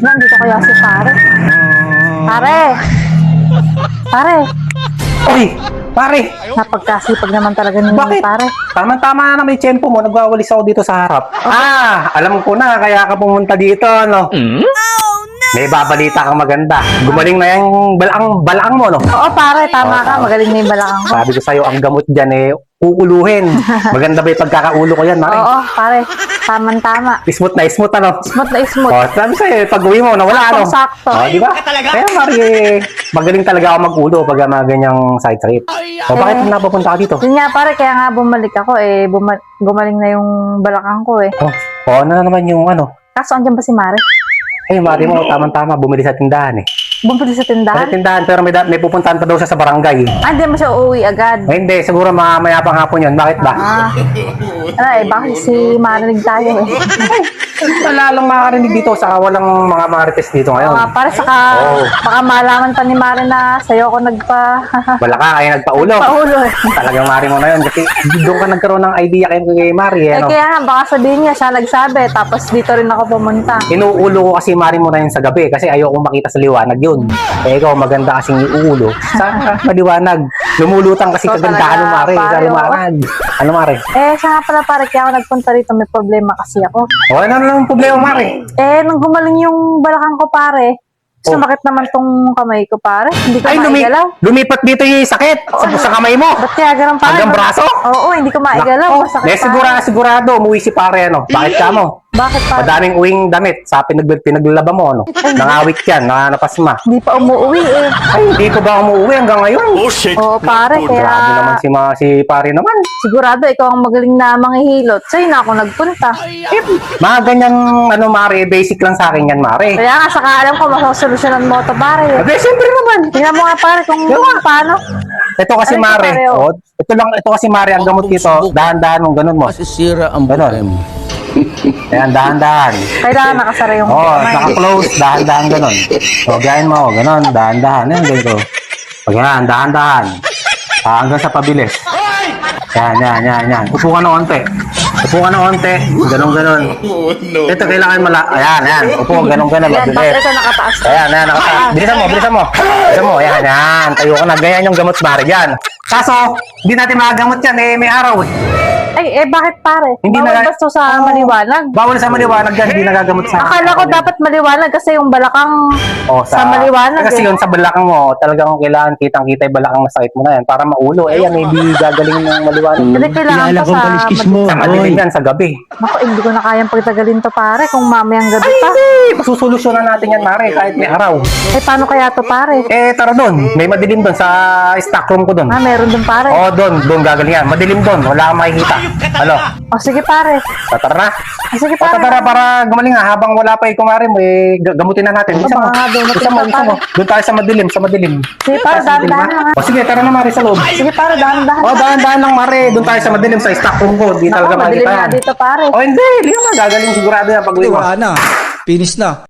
Nandito kaya si pare. Pare! Pare! Uy! Pare! Napagkasipag naman talaga ni Bakit? pare. Tama-tama na may tiyempo mo. Nagwawalis ako dito sa harap. Alam ko na. Kaya ka pumunta dito, no? May babalita kang maganda. Gumaling na yung balaang mo, no? Oo pare, tama ka. Magaling na yung balakang ko. Sabi ko sa'yo, ang gamot dyan uuluhin. Maganda ba yung pagkakaulo ko yan, Mari? Oo pare, tamang-tama. Smooth na smooth, ano? Smooth na smooth. Sabi sa'yo, pag uwi mo, nawala, ano? Saktong-sakto. Di ba? Kaya, Mari, magaling talaga ako mag-ulo pag mga ganyang side trip. Bakit napapunta ka dito? Yun nga pare, kaya nga bumalik ako gumaling na yung balakang ko Ano na naman yung ano? Kaso andyan ba si Mare? Ay, Mari mo, tamang-tama, bumili sa tindahan Bumili sa Sa tindahan? tindahan, pero may pupuntahan pa daw siya sa barangay. Hindi mo siya uuwi agad. Hindi, siguro mamaya pang hapon yun. Bakit ba? Bakit si Marinig tayo Lalong makakarinig dito sa walang mga marites dito ngayon. Para saka, baka malaman pa ni Mari na sa'yo ako Wala ka, kaya nagpaulo. paulo Talagang Mari mo na yun. Kasi doon ka nagkaroon ng idea kay Mari. Ano? Kaya nga, baka sabihin niya, siya nagsabi, tapos dito rin ako pumunta. Inuulo ko kasi Mari mo na yun sa gabi kasi ayoko makita sa liwanag yun. Ikaw, maganda kasing iuulo. Sa maliwanag. Lumulutang kasi kagandahan mo, Mari. Sa liwanag. Ano, Mari? Siya nga pala pare, kaya ako nagpunta rito, may problema kasi ako. Ano lang problema, Mari? Nung gumaling yung balakang ko pare, sumakit naman tong kamay ko pare. Hindi ko maigalaw. Lumipat dito yung sakit sa kamay mo. Ba't kaya ganun pare? Hanggang braso? Oo, hindi ko maigalaw. Masakit Sigurado, umuwi si pare, ano? Bakit ka mo? Bakit pare? Madaming uwing damit sa pinaglalaba mo, ano? Nangawit yan, napasma. Hindi pa umuwi Ay, hindi ko ba umuwi hanggang ngayon? Oo pare, kaya Grabe naman si pare naman. sigurado ikaw ang magaling na manghihilot. Sa'yo na ako nagpunta. Mga ganyang, Mare, basic lang sa akin yan, Mare. Kaya nga, saka alam ko masosolusyonan mo ito pare. Abe, siyempre naman. Tingnan mo nga pare kung paano. Ito kasi, Ano ito, Mare, pare, oh? ito kasi, Mare, ang gamot dito, dahan-dahan mong ganun mo. Masisira ang Ganon. buhay mo. Ayan, dahan-dahan. Kailangan nakasara yung kamay. Naka-close, dahan-dahan ganun. Gayahin mo, ganun, dahan-dahan. Ayan, ganito. Yan, dahan-dahan. Hanggang sa pabilis. Yan. Upo ka na onte. Ganun. Ito, kailangan Ayan. Upo, ganun. Yan, tapos Mabilis. ito nakataas. Ayan, nakataas. Bilisan mo. Yan. Tayo ka na. Ganyan yung gamot, Mare. Yan. Kaso, hindi natin magagamot yan. May araw. Bakit pare? Hindi Bawal na- ba ito sa maliwanag? Bawal sa maliwanag yan. Hindi nagagamot sa... Akala ko dapat maliwanag kasi yung balakang sa maliwanag Kasi yun sa balakang mo, talagang kailangan kitang-kita yung balakang masakit mo na yan para maulo. Yan, hindi gagaling ng maliwanag. Hindi kailangan pa sa Sa madilim yan, sa gabi. Naku, hindi ko na kayang pagtagalin to pare kung mamayang gabi pa. Susolusyonan natin yan, Mare, kahit may araw. Paano kaya to pare? Tara doon. May madilim doon sa stock room ko doon. Meron dun pare. Doon gagaling yan. Madilim doon. Wala kang makikita. Ano? Sige pare. Tara na. Sige pare. Tara para gumaling nga. Habang wala pa ikaw, Mare, gamutin na natin. Isa mo. Doon tayo sa madilim. Sige pare, dahan-dahan lang. Sige, tara na, Mare, sa loob. Sige pare, dahan-dahan. Dahan-dahan lang, Mare. Doon tayo sa madilim, sa stock room ko. Di talaga Madilim makikita na yan. dito pare. Hindi. Hindi naman. Gagaling sigurado yan pag uwi mo. Wala na. Finish na.